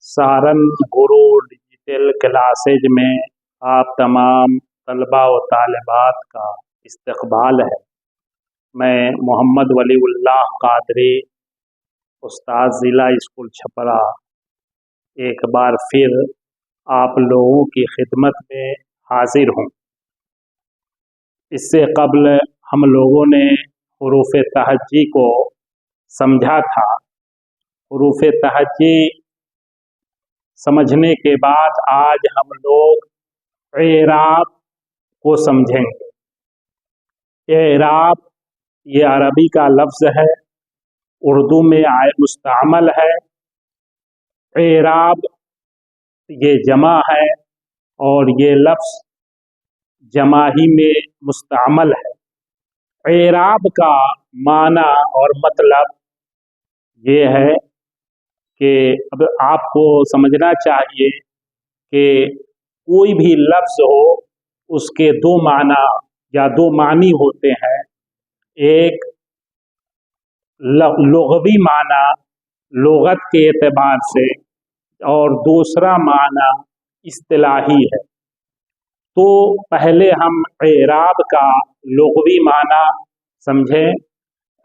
Saharanpur digital classes में आप तमाम तलबा व तालिबात का इस्तकबाल है। मैं मोहम्मद वलीउल्लाह कादरी उस्ताद ज़िला स्कूल छपरा एक बार फिर आप लोगों की खिदमत में हाजिर हूँ। इससे कबल हम लोगों ने हुरूफ़ तहज्जी को समझा था। हुरूफ़ तहज्जी समझने के बाद आज हम लोग एराब को समझेंगे। एराब ये अरबी का लफ्ज़ है, उर्दू में आय मुस्तअमल है। एराब ये जमा है और ये लफ्ज़ जमाही में मुस्तअमल है। एराब का माना और मतलब ये है कि अब आपको समझना चाहिए कि कोई भी लफ्ज़ हो उसके दो माना या दो मानी होते हैं। एक लुग़वी माना लुग़त के एतबार से और दूसरा माना इस्तिलाही है। तो पहले हम एराब का लुग़वी माना समझें।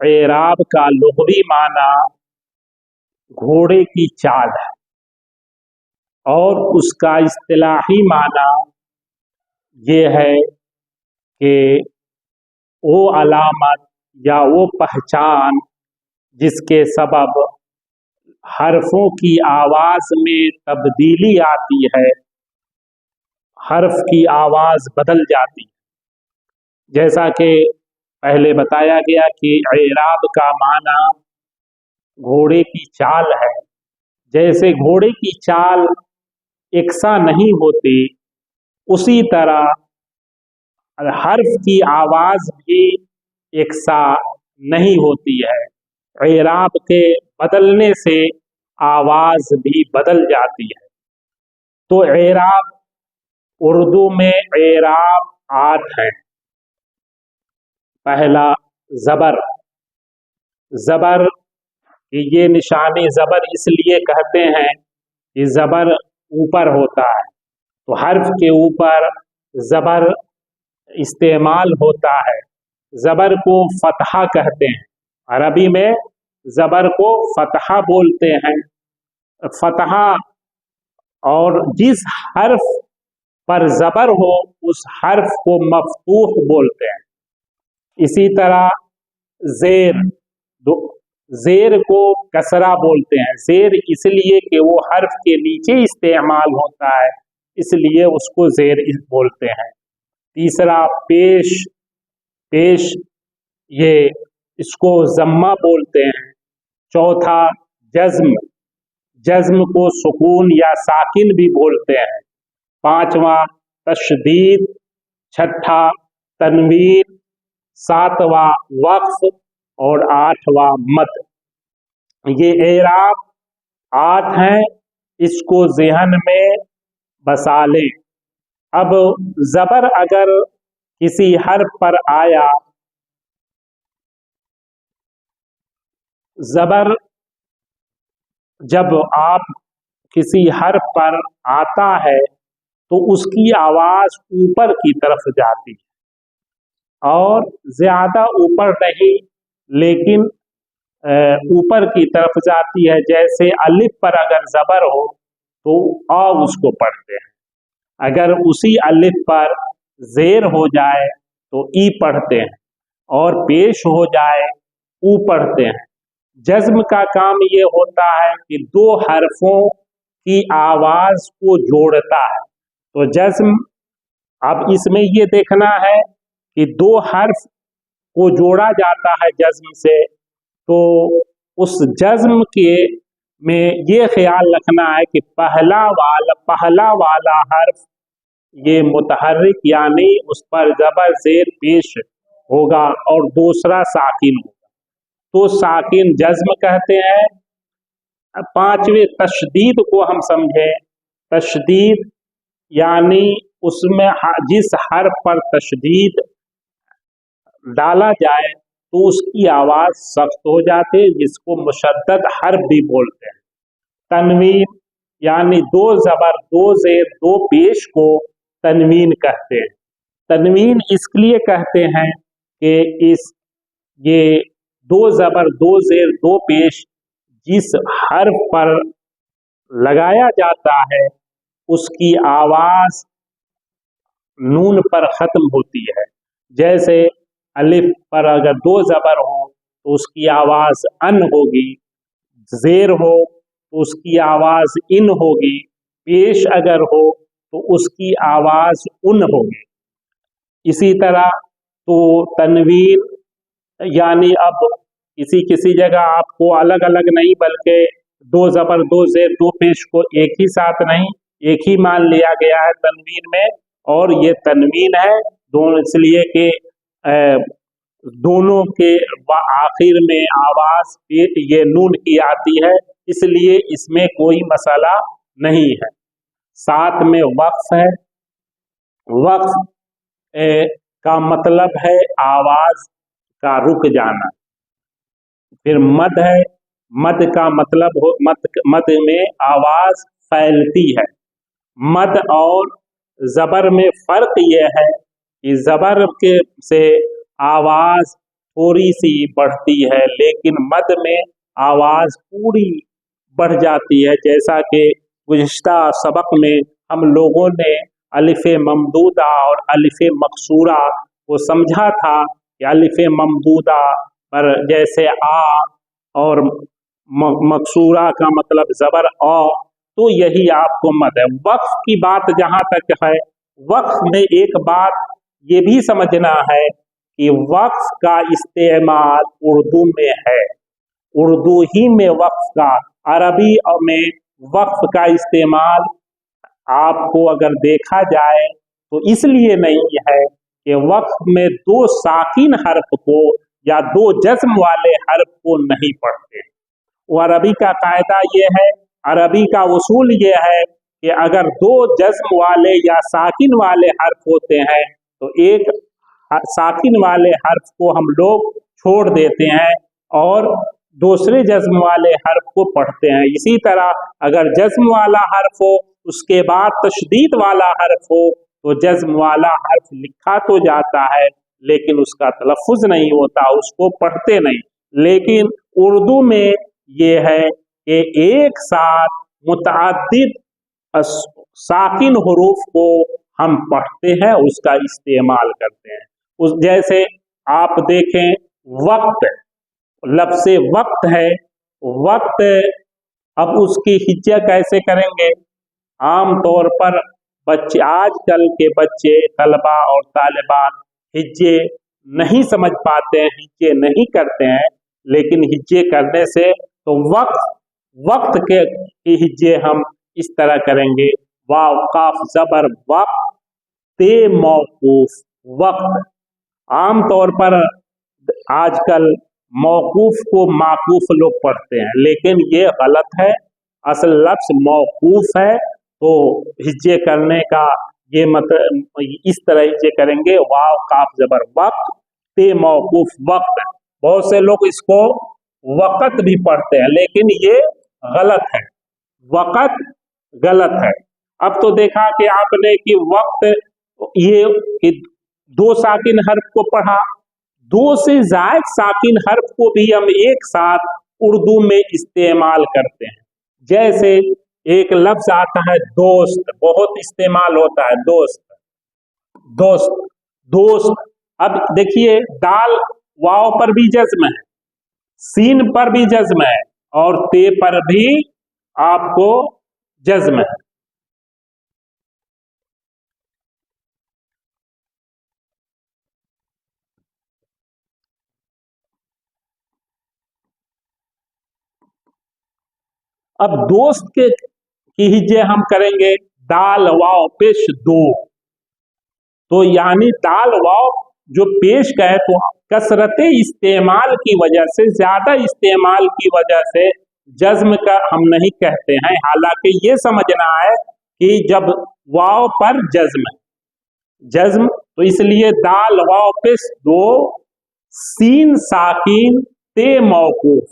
एराब का लुग़वी माना घोड़े की चाल है और उसका इस्तिलाही माना ये है कि वो अलामत या वो पहचान जिसके सबब हर्फ़ों की आवाज़ में तब्दीली आती है, हर्फ की आवाज़ बदल जाती है। जैसा कि पहले बताया गया कि एराब का माना घोड़े की चाल है। जैसे घोड़े की चाल एकसा नहीं होती, उसी तरह हर्फ की आवाज़ भी एकसा नहीं होती है। एराब के बदलने से आवाज़ भी बदल जाती है। तो एराब उर्दू में एराब 8 है। पहला ज़बर। ज़बर ये निशानी ज़बर इसलिए कहते हैं कि ज़बर ऊपर होता है, तो हर्फ के ऊपर ज़बर इस्तेमाल होता है। ज़बर को फ़तहा कहते हैं। अरबी में ज़बर को फ़तहा बोलते हैं। फ़तहा और जिस हर्फ पर ज़बर हो उस हर्फ को मफ़तूह बोलते हैं। इसी तरह ज़ेर, ज़ेर को कसरा बोलते हैं। ज़ेर इसलिए कि वो हर्फ के नीचे इस्तेमाल होता है, इसलिए उसको ज़ेर बोलते हैं। तीसरा पेश। पेश ये इसको ज़म्मा बोलते हैं। चौथा जज़्म। जज़्म को सुकून या साकिन भी बोलते हैं। पांचवा तशदीद। छठा तनवीन। सातवां वक्फ और आठवां मद। ये एराब 8 हैं, इसको ज़हन में बसा लें। अब ज़बर अगर किसी हर्फ पर आया, ज़बर जब आप किसी हर्फ पर आता है तो उसकी आवाज़ ऊपर की तरफ जाती है और ज़्यादा ऊपर नहीं, लेकिन ऊपर की तरफ जाती है। जैसे अलिफ पर अगर ज़बर हो तो आ उसको पढ़ते हैं, अगर उसी अलिफ पर ज़ेर हो जाए तो ई पढ़ते हैं और पेश हो जाए ऊ पढ़ते हैं। जज़्म का काम ये होता है कि दो हर्फों की आवाज़ को जोड़ता है। तो जज़्म, अब इसमें ये देखना है कि दो हर्फ को जोड़ा जाता है जज़्म से, तो उस जज़्म के में ये ख्याल रखना है कि पहला वाला हर्फ ये मुतहर्रिक यानी उस पर ज़बर ज़ेर पेश होगा और दूसरा साकिन होगा, तो साकिन जज़्म कहते हैं। पांचवें तशदीद को हम समझें। तशदीद यानी उसमें जिस हर्फ पर तशदीद डाला जाए तो उसकी आवाज़ सख्त हो जाती है, जिसको मुशद्दद हर्फ भी बोलते हैं। तनवीन यानी दो जबर दो जेर दो पेश को तनवीन कहते हैं। तनवीन इसलिए कहते हैं कि ये दो जबर दो जेर दो पेश जिस हर्फ पर लगाया जाता है उसकी आवाज नून पर खत्म होती है। जैसे अलिफ पर अगर दो जबर हो तो उसकी आवाज अन होगी, जेर हो तो उसकी आवाज इन होगी, पेश अगर हो तो उसकी आवाज उन होगी। इसी तरह तो तनवीन यानी अब किसी जगह आपको अलग अलग नहीं बल्कि दो जबर दो जेर दो पेश को एक ही साथ नहीं, एक ही मान लिया गया है तनवीन में, और ये तनवीन है दोनों, इसलिए कि दोनों के आखिर में आवाज ये नून की आती है, इसलिए इसमें कोई मसला नहीं है। साथ में वक्फ है। वक्फ का मतलब है आवाज का रुक जाना। फिर मद है। मद का मतलब हो मद में आवाज फैलती है। मद और जबर में फर्क यह है कि जबर के से आवाज थोड़ी सी बढ़ती है, लेकिन मद में आवाज पूरी बढ़ जाती है। जैसा कि गुज़िश्ता सबक में हम लोगों ने अलिफ ममदूदा और अलिफ मकसूरा को समझा था कि अलिफ ममदूदा पर जैसे आ और मकसूरा का मतलब जबर अ, तो यही आपको मद है। वक्फ की बात जहाँ तक है, वक्फ में एक बात ये भी समझना है कि वक्फ का इस्तेमाल उर्दू में है, उर्दू ही में वक्फ का, अरबी में वक्फ का इस्तेमाल आपको अगर देखा जाए तो इसलिए नहीं है कि वक्फ में दो साकिन हर्फ को या दो जज्म वाले हर्फ को नहीं पढ़ते। वो अरबी का कायदा ये है, अरबी का उसूल ये है कि अगर दो जज्म वाले या साकिन वाले हर्फ होते हैं तो एक साकिन वाले हर्फ को हम लोग छोड़ देते हैं और दूसरे जज्म वाले हर्फ को पढ़ते हैं। इसी तरह अगर जज्म वाला हर्फ हो उसके बाद तशदीद वाला हर्फ हो तो जज्म वाला हर्फ लिखा तो जाता है लेकिन उसका तलफ़ुज़ नहीं होता, उसको पढ़ते नहीं। लेकिन उर्दू में ये है कि एक साथ मुतअद्दिद साकिन हुरूफ को हम पढ़ते हैं, उसका इस्तेमाल करते हैं। उस जैसे आप देखें वक्त, लफ्ज़ वक्त है, वक्त, अब उसकी हिज्जा कैसे करेंगे? आम तौर पर बच्चे, आजकल के बच्चे तलबा और तालिबात हिज्जे नहीं समझ पाते हैं, हिज्जे नहीं करते हैं, लेकिन हिज्जे करने से तो वक्त के हिज्जे हम इस तरह करेंगे, वाव काफ जबर वक्त ते मौकूफ वक्त। आम तौर पर आजकल मौकूफ को माकूफ लोग पढ़ते हैं, लेकिन ये गलत है। असल लफ्ज़ मौकूफ है, तो हिज्जे करने का ये मतलब इस तरह हिज्जे करेंगे, वाव काफ जबर वक्त ते मौकूफ वक्त। बहुत से लोग इसको वक़्त भी पढ़ते हैं, लेकिन ये गलत है, वक़्त गलत है। अब तो देखा कि आपने कि वक्त ये कि दो साकिन हर्फ को पढ़ा, दो से ज़ायद साकिन हर्फ को भी हम एक साथ उर्दू में इस्तेमाल करते हैं। जैसे एक लफ्ज आता है दोस्त, बहुत इस्तेमाल होता है दोस्त, दोस्त, दोस्त। अब देखिए दाल वाव पर भी जज्म है, सीन पर भी जज्म है और ते पर भी आपको जज्म है। अब दोस्त के की हिज्जे हम करेंगे दाल वाव पेश दो, तो यानी दाल वाव जो पेश का है तो कसरते इस्तेमाल की वजह से, ज्यादा इस्तेमाल की वजह से जज्म का हम नहीं कहते हैं। हालांकि ये समझना है कि जब वाव पर जज्म तो इसलिए दाल वाव पेश दो सीन साकिन ते मौकूफ,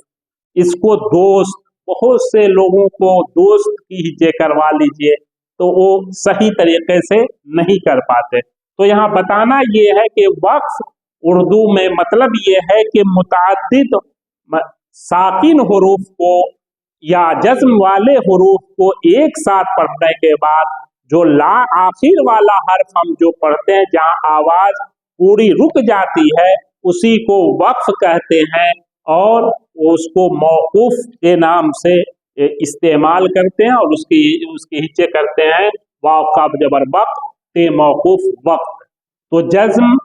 इसको दोस्त बहुत से लोगों को दोस्त की हिज्जे करवा लीजिए तो वो सही तरीके से नहीं कर पाते। तो यहाँ बताना ये है कि वक्फ उर्दू में मतलब ये है कि मुतअद्दिद साकिन हुरूफ को या जज्म वाले हुरूफ को एक साथ पढ़ने के बाद जो ला आखिर वाला हर्फ हम जो पढ़ते हैं, जहाँ आवाज पूरी रुक जाती है, उसी को वक्फ कहते हैं और उसको मौकूफ के नाम से इस्तेमाल करते हैं और उसकी हिज्जे करते हैं वाव काफ जबर वक्त ते मौकूफ वक्त। तो जज्म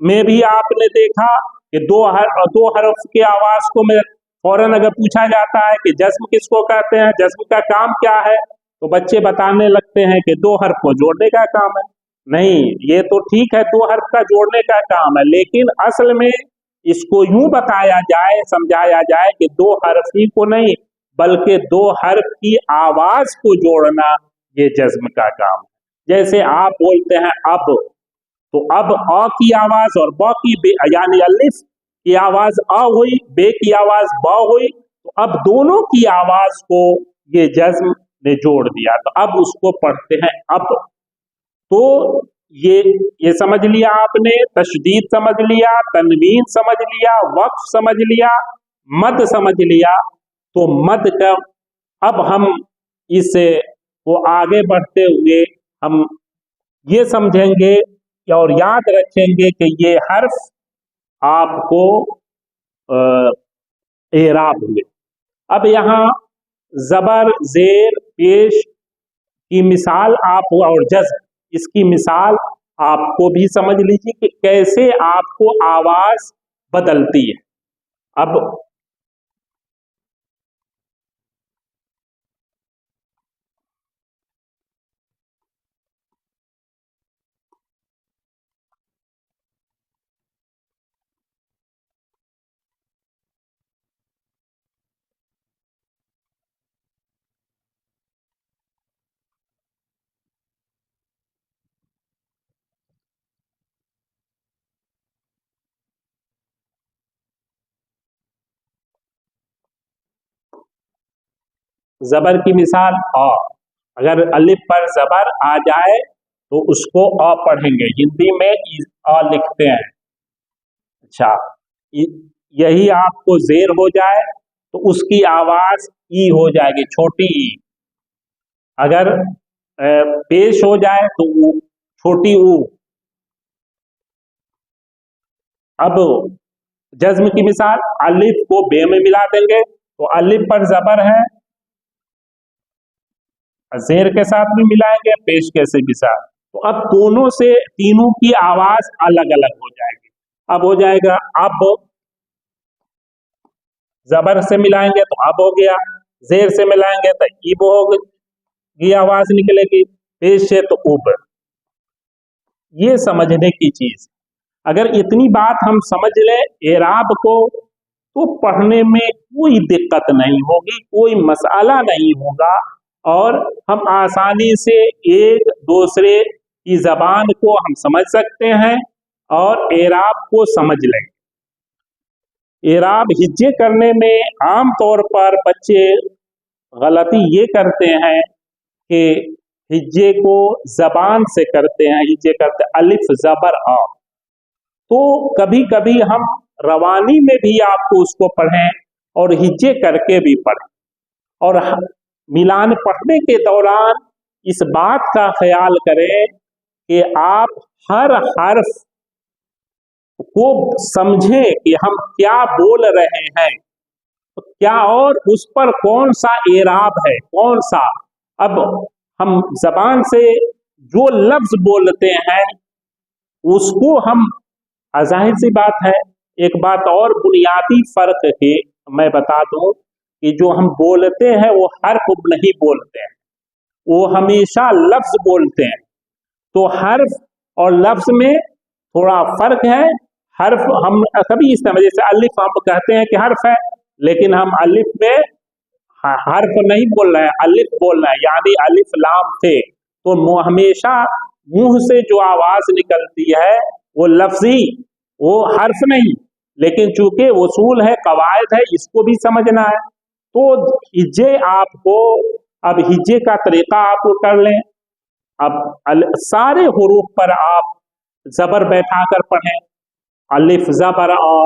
में भी आपने देखा कि दो हर्फ की आवाज को में फौरन अगर पूछा जाता है कि जज्म किसको कहते हैं, जज्म का काम क्या है, तो बच्चे बताने लगते हैं कि दो हर्फ को जोड़ने का काम है। नहीं, ये तो ठीक है, दो हर्फ का जोड़ने का काम है, लेकिन असल में इसको यूं बताया जाए, समझाया जाए कि दो हर्फ ही को नहीं बल्कि दो हर्फ की आवाज को जोड़ना ये जज्म का काम है। जैसे आप बोलते हैं अब, तो अब अ की आवाज और ब की बे यानी अलिफ की आवाज अ हुई, बे की आवाज ब हुई, तो अब दोनों की आवाज को ये जज्म ने जोड़ दिया, तो अब उसको पढ़ते हैं अब। तो ये समझ लिया आपने, तशदीद समझ लिया, तनवीन समझ लिया, वक्फ समझ लिया, मद समझ लिया। तो मद का अब हम इससे वो आगे बढ़ते हुए हम ये समझेंगे और याद रखेंगे कि ये हर्फ आपको एराब हुए। अब यहाँ जबर, जेर, पेश की मिसाल आप और जज्म, इसकी मिसाल आपको भी समझ लीजिए कि कैसे आपको आवाज बदलती है। अब जबर की मिसाल अ, अगर अलिफ पर जबर आ जाए तो उसको अ पढ़ेंगे, हिंदी में अ लिखते हैं। अच्छा, यही आपको जेर हो जाए तो उसकी आवाज ई हो जाएगी, छोटी ई। अगर पेश हो जाए तो ऊ, छोटी ऊ। अब जज्म की मिसाल, अलिफ को बे में मिला देंगे तो अलिफ पर जबर है, जेर के साथ भी मिलाएंगे, पेश के से भी साथ, तो अब दोनों से तीनों की आवाज अलग अलग हो जाएगी। अब हो जाएगा अब, जबर से मिलाएंगे तो अब हो गया, जेर से मिलाएंगे तो इब होगी, आवाज निकलेगी, पेश से तो उब। ये समझने की चीज, अगर इतनी बात हम समझ ले एराब को, तो पढ़ने में कोई दिक्कत नहीं होगी, कोई मसाला नहीं होगा और हम आसानी से एक दूसरे की जबान को हम समझ सकते हैं और एराब को समझ लेंगे। एराब हिज्जे करने में आम तौर पर बच्चे गलती ये करते हैं कि हिज्जे को जबान से करते हैं, हिज्जे करते हैं अलिफ जबर आ। तो कभी कभी हम रवानी में भी आपको उसको पढ़ें और हिज्जे करके भी पढ़ें, और मिलान पढ़ने के दौरान इस बात का ख्याल करें कि आप हर हर्फ को समझें कि हम क्या बोल रहे हैं, तो क्या और उस पर कौन सा एराब है, कौन सा। अब हम जबान से जो लफ्ज बोलते हैं उसको हम, जाहिर सी बात है, एक बात और बुनियादी फर्क है मैं बता दूं कि जो हम बोलते हैं वो हर्फ नहीं बोलते हैं, वो हमेशा लफ्ज बोलते हैं। तो हर्फ और लफ्ज में थोड़ा फर्क है। हर्फ हम सभी इस तरह, जैसे अलिफ हम कहते हैं कि हर्फ है, लेकिन हम अलिफ में हर्फ नहीं बोल रहे हैं, अलिफ बोल रहे हैं, यानी अलिफ लाम थे। तो हमेशा मुंह से जो आवाज निकलती है वो लफ्जी, वो हर्फ नहीं, लेकिन चूंकि वसूल है, कवायद है, इसको भी समझना है। तो हिज्जे आपको, अब हिज्जे का तरीका आपको कर लें। अब सारे हुरूफ पर आप जबर बैठा कर पढ़ें। अलिफ जबर आ,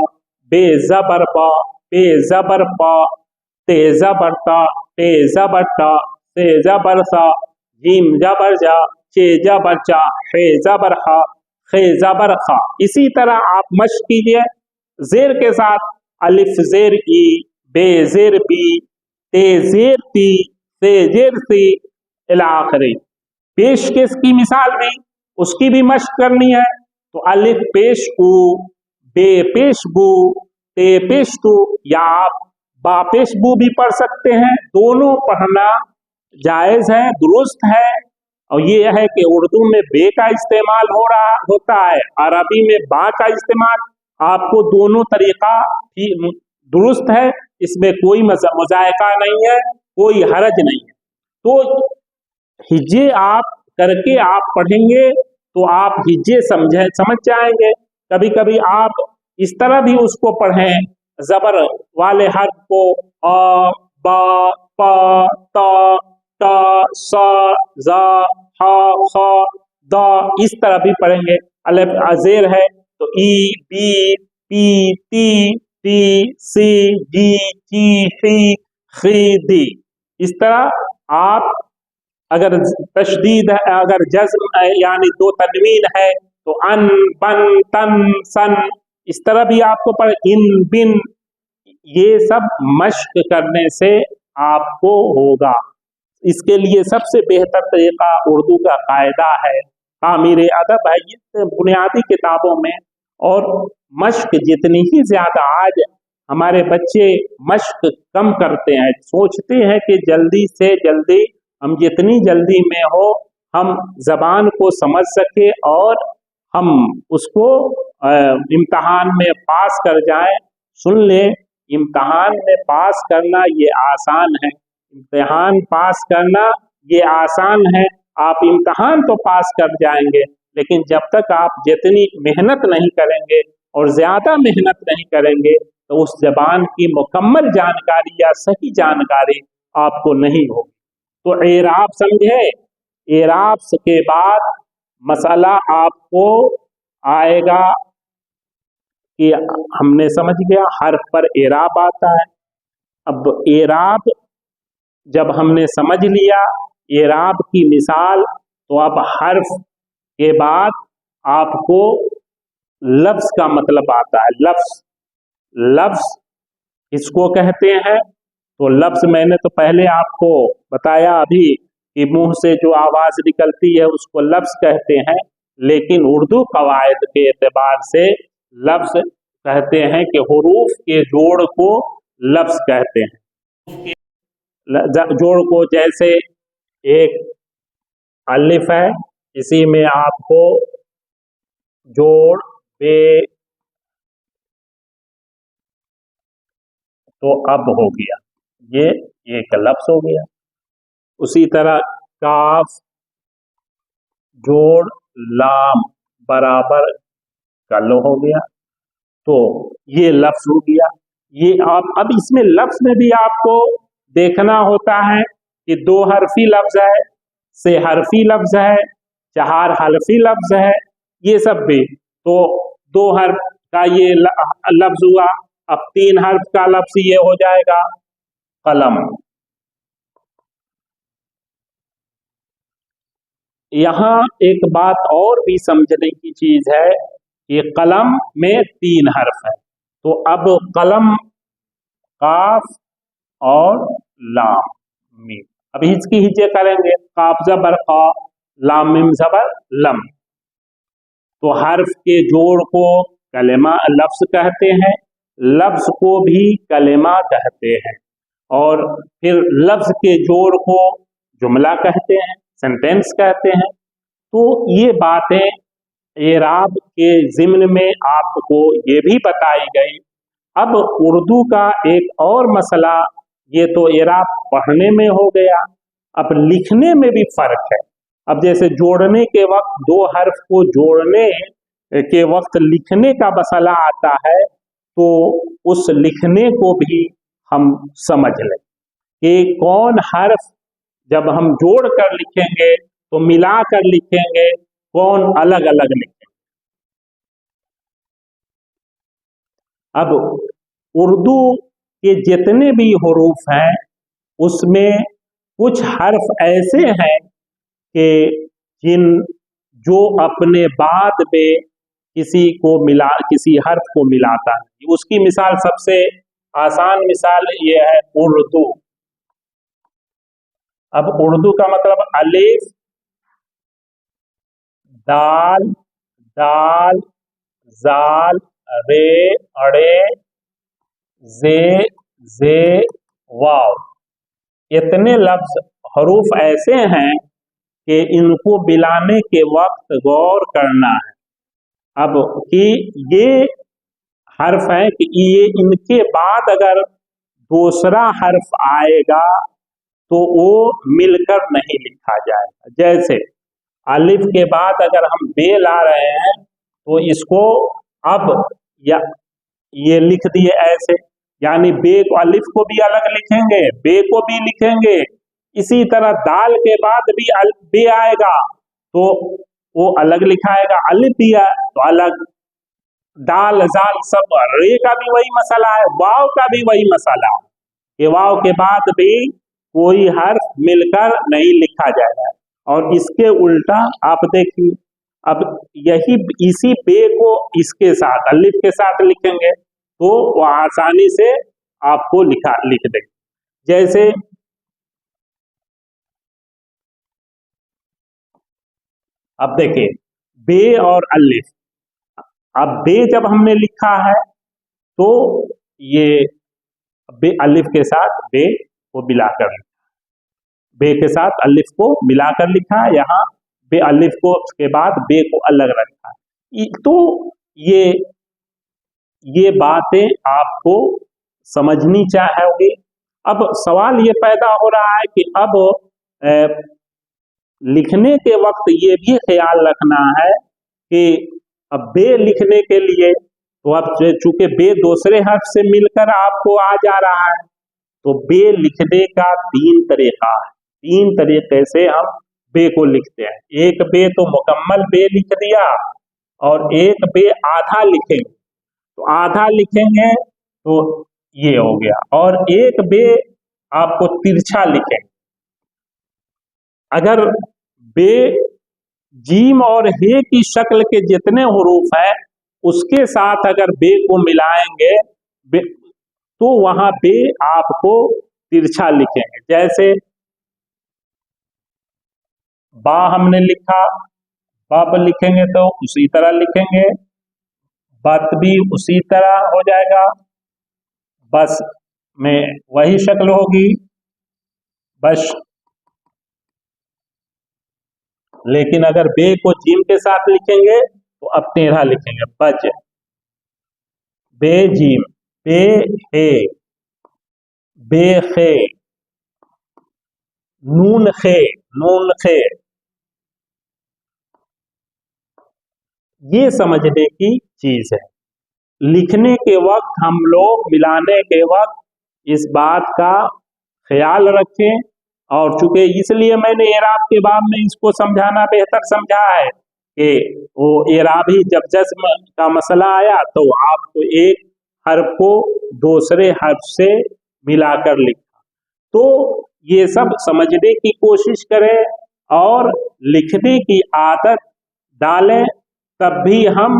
बे जबर बा, पे जबर पा, ते जबर ता, ते जबर ता, से जबर सा, जीम जबर जा, चे जबर चा, हे जबर हा, खे जबर खा। इसी तरह आप मश्क कीजिए जेर के साथ। अलिफ जेर ई, बे जेर बी, ते जेर ती, से जेर सी, इला आखिरी। पेश केस की मिसाल भी, उसकी भी मश्क करनी है। तो अलिफ पेश ऊ, बे पेश बू, ते पेश तू, या आप बा पेश बू भी पढ़ सकते हैं। दोनों पढ़ना जायज है, दुरुस्त है। और ये है कि उर्दू में बे का इस्तेमाल होता है, अरबी में बा का इस्तेमाल। आपको दोनों तरीका ही दुरुस्त है, इसमें कोई मुजायका नहीं है, कोई हरज नहीं है। तो हिज्जे आप करके आप पढ़ेंगे तो आप हिज्जे समझ जाएंगे। कभी कभी आप इस तरह भी उसको पढ़ें, जबर वाले हर्फ को अ, बा, प, त, ट, स, ज, ह, ख, द, इस तरह भी पढ़ेंगे। अलिफ अजेर है तो ई, बी, पी, ती, टी, सी, जी, ची, शी, खी, दी। इस तरह आप, अगर तशदीद है, अगर जज्म है यानी दो तनवीन है तो अन, बन, तन, सन, इस तरह भी आपको पढ़, इन, बिन। ये सब मश्क करने से आपको होगा। इसके लिए सबसे बेहतर तरीका उर्दू का कायदा है, तामीर अदब है, ये बुनियादी किताबों में। और मश्क जितनी ही ज्यादा, आज हमारे बच्चे मश्क कम करते हैं, सोचते हैं कि जल्दी से जल्दी हम जितनी जल्दी में हो हम जबान को समझ सके और हम उसको इम्तहान में पास कर जाएं। सुन ले, इम्तहान में पास करना ये आसान है, इम्तहान पास करना ये आसान है। आप इम्तहान तो पास कर जाएंगे, लेकिन जब तक आप जितनी मेहनत नहीं करेंगे और ज्यादा मेहनत नहीं करेंगे तो उस जबान की मुकम्मल जानकारी या सही जानकारी आपको नहीं होगी। तो एराब समझे, एराब के बाद मसला आपको आएगा कि हमने समझ गया हर्फ पर एराब आता है। अब एराब जब हमने समझ लिया, एराब की मिसाल, तो अब हर्फ के बाद आपको लफ्ज का मतलब आता है। लफ्ज, लफ्ज इसको कहते हैं। तो लफ्ज मैंने तो पहले आपको बताया अभी कि मुंह से जो आवाज निकलती है उसको लफ्ज कहते हैं, लेकिन उर्दू कवायद के एतबार से लफ्ज कहते हैं कि हुरूफ के जोड़ को लफ्ज कहते हैं। जोड़ को, जैसे एक अलिफ है, इसी में आपको जोड़ बे, तो अब हो गया, ये एक लफ्ज हो गया। उसी तरह काफ जोड़ लाम बराबर कल हो गया, तो ये लफ्ज हो गया। ये आप, अब इसमें लफ्ज में भी आपको देखना होता है कि दो हरफी लफ्ज है, से हरफी लफ्ज है, चार हरफी लफ्ज है, ये सब भी। तो दो हर्फ का ये लफ्ज हुआ, अब तीन हर्फ का लफ्ज ये हो जाएगा कलम। यहाँ एक बात और भी समझने की चीज है कि कलम में तीन हर्फ है। तो अब कलम, काफ और लाम मीम, अभी इसकी हिज्जे करेंगे। काफ जबर का, लाम मीम जबर लम। तो हर्फ के जोड़ को कलेमा लफ्ज कहते हैं, लफ्ज को भी कलेमा कहते हैं, और फिर लफ्ज के जोड़ को जुमला कहते हैं, सेंटेंस कहते हैं। तो ये बातें एराब के ज़िम्न में आपको ये भी बताई गई। अब उर्दू का एक और मसला, ये तो एराब पढ़ने में हो गया, अब लिखने में भी फर्क है। अब जैसे जोड़ने के वक्त, दो हर्फ को जोड़ने के वक्त लिखने का मसला आता है, तो उस लिखने को भी हम समझ लें। कि कौन हर्फ जब हम जोड़ कर लिखेंगे तो मिला कर लिखेंगे, कौन अलग अलग लिखेंगे। अब उर्दू के जितने भी हुरूफ हैं उसमें कुछ हर्फ ऐसे हैं कि जो अपने बाद में किसी हर्फ को मिलाता है। उसकी मिसाल, सबसे आसान मिसाल ये है उर्दू। अब उर्दू का मतलब अलिफ, दाल, दाल, जाल, रे, अड़े, जे, वाव। इतने लफ्ज हरूफ ऐसे हैं कि इनको मिलाने के वक्त गौर करना है। अब कि ये हर्फ है कि ये इनके बाद अगर दूसरा हर्फ आएगा तो वो मिलकर नहीं लिखा जाएगा। जैसे अलिफ के बाद अगर हम बे ला रहे हैं तो इसको अब या ये लिख दिए ऐसे, यानी बे को, अलिफ को भी अलग लिखेंगे, बे को भी लिखेंगे। इसी तरह दाल के बाद भी बे आएगा तो वो अलग लिखाएगा, अलिफ भी है तो अलग, दाल, जाल सब। रे का भी वही मसला है, वाव का भी वही मसला है कि वाव के बाद भी कोई हर्फ मिलकर नहीं लिखा जाएगा। और इसके उल्टा आप देखिए, अब इसी बे को इसके साथ अलिफ के साथ लिखेंगे तो वो आसानी से आपको लिख देंगे। जैसे अब देखिए बे और अलिफ, अब बे जब हमने लिखा है तो ये बे अलिफ के साथ बे को मिलाकर, बे के साथ अलिफ को मिलाकर लिखा है, यहाँ बे अलिफ को के बाद बे को अलग रखा है। तो ये बातें आपको समझनी चाहिए। अब सवाल ये पैदा हो रहा है कि अब लिखने के वक्त ये भी ख्याल रखना है कि अब बे लिखने के लिए तो अब चूंकि बे दूसरे हर्फ से मिलकर आपको आ जा रहा है तो बे लिखने का 3 तरीका है। 3 तरीके से हम बे को लिखते हैं। एक बे तो मुकम्मल बे लिख दिया और एक बे आधा लिखेंगे, तो आधा लिखेंगे तो ये हो गया, और एक बे आपको तिरछा लिखेंगे। अगर बे जीम और हे की शक्ल के जितने हुरूफ है उसके साथ अगर बे को मिलाएंगे तो वहां बे आपको तिरछा लिखेंगे। जैसे बा हमने लिखा, बब लिखेंगे तो उसी तरह लिखेंगे, बत भी उसी तरह हो जाएगा, बस में वही शक्ल होगी, बस। लेकिन अगर बे को जीम के साथ लिखेंगे तो अब टेढ़ा लिखेंगे, बज, बे जीम, बे हे, बे खे, नून खे, नून खे। ये समझने की चीज है। लिखने के वक्त हम लोग, मिलाने के वक्त इस बात का ख्याल रखें। और चूंकि इसलिए मैंने एराब के बाब में इसको समझाना बेहतर समझा है कि वो एराबी जब जज्म का मसला आया तो आपको एक हर्फ को दूसरे हर्फ से मिलाकर लिखा। तो ये सब समझने की कोशिश करें और लिखने की आदत डालें, तब भी हम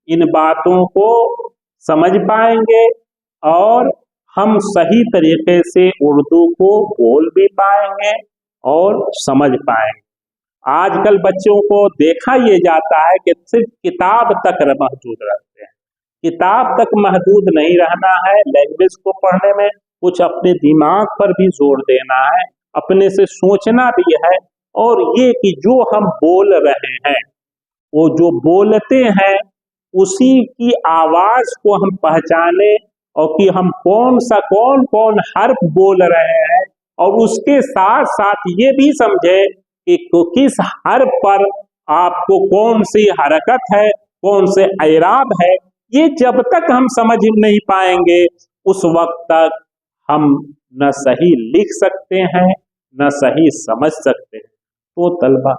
इन बातों को समझ पाएंगे और हम सही तरीके से उर्दू को बोल भी पाएंगे और समझ पाएंगे। आजकल बच्चों को देखा ये जाता है कि सिर्फ किताब तक महदूद रहते हैं। किताब तक महदूद नहीं रहना है, लैंग्वेज को पढ़ने में कुछ अपने दिमाग पर भी जोर देना है, अपने से सोचना भी है। और ये कि जो हम बोल रहे हैं, वो जो बोलते हैं उसी की आवाज को हम पहचाने और कि हम कौन कौन हर्फ बोल रहे हैं, और उसके साथ साथ ये भी समझे कि किस हर्फ पर आपको कौन सी हरकत है, कौन से एराब है। ये जब तक हम समझ नहीं पाएंगे उस वक्त तक हम न सही लिख सकते हैं न सही समझ सकते हैं। तो तलबा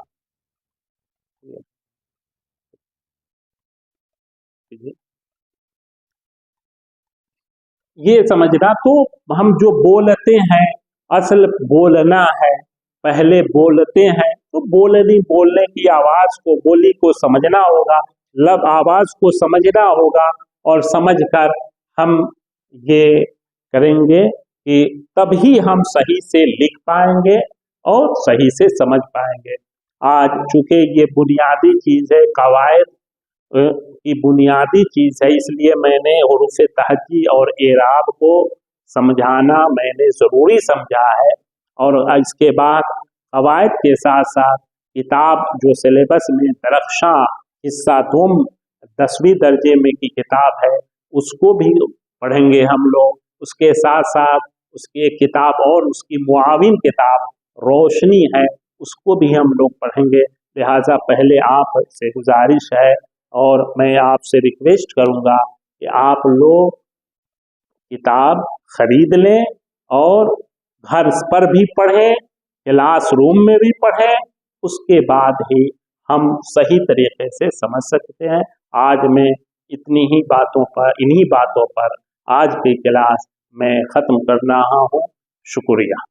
ये समझना, तो हम जो बोलते हैं असल बोलना है, पहले बोलते हैं तो बोलने की आवाज को, बोली को समझना होगा, लब आवाज को समझना होगा, और समझकर हम ये करेंगे कि तभी हम सही से लिख पाएंगे और सही से समझ पाएंगे। आज चूंकि ये बुनियादी चीज है, कवायद की बुनियादी चीज है, इसलिए मैंने हुरूफ तहज्जी और एराब को समझाना मैंने ज़रूरी समझा है। और इसके बाद कवायद के साथ साथ किताब जो सिलेबस में दरख्शां हिस्सा तुम 10वीं दर्जे में की किताब है उसको भी पढ़ेंगे हम लोग। उसके साथ साथ उसकी एक किताब और उसकी मुआविन किताब रोशनी है, उसको भी हम लोग पढ़ेंगे। लिहाजा पहले आप से गुजारिश है और मैं आपसे रिक्वेस्ट करूंगा कि आप लोग किताब खरीद लें और घर पर भी पढ़ें, क्लास रूम में भी पढ़ें, उसके बाद ही हम सही तरीके से समझ सकते हैं। आज मैं इन्हीं बातों पर आज की क्लास मैं ख़त्म कर रहा हूँ। शुक्रिया।